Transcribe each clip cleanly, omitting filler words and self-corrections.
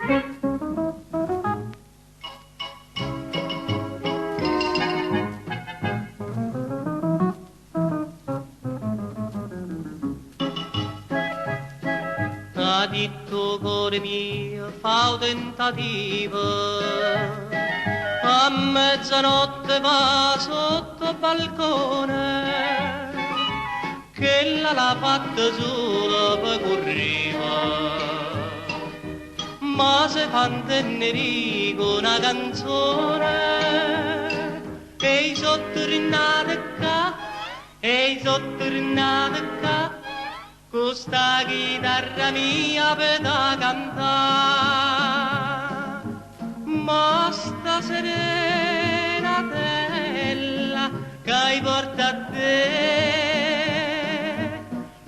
T'ha detto cuore mio, fa un tentativo, a mezzanotte va sotto il balcone, che l'ha fatta solo per correva. Ma se fantenneri con una canzone, e sottornate qua, e sottornate qua, con sta chitarra mia per da cantare. Ma sta serenatella che hai portato a te,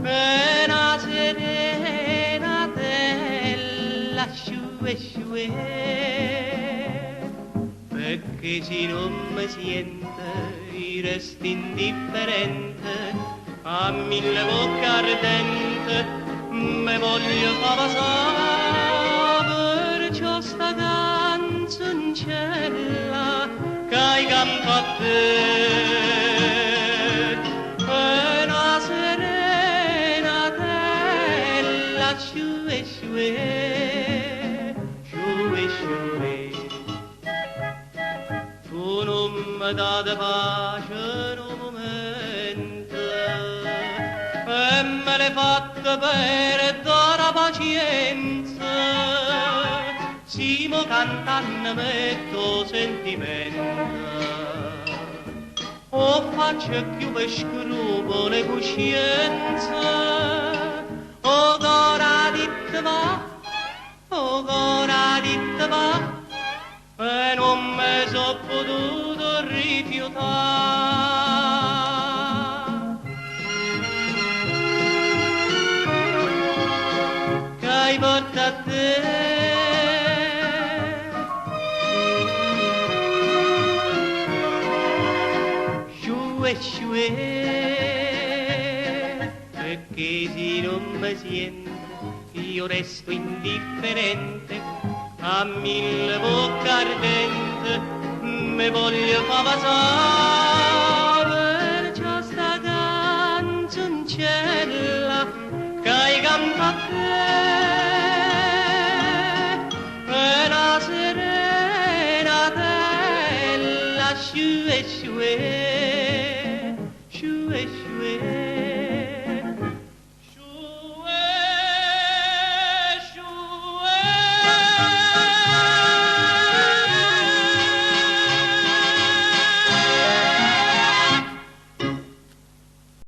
è una serenatella sciue sciue, perché se non mi sente io resto indifferente a mille bocche ardente, me voglio fa passare, perciò sta canzoncella che hai cantato a te. È una serenatella sciue sciue, sciue sciue. Tu non mi date pace in un momento, e me l'hai fatta per dare pazienza. Simo cantando metto sentimento, o faccio più per scrupolo e coscienza, o cora di te va, o cora di te va, e non mi so potuto rifiutare. Che hai portato a te, sciue sciue, perché se non mi sente io resto indifferente a mille bocche ardente, me voglio fa passare.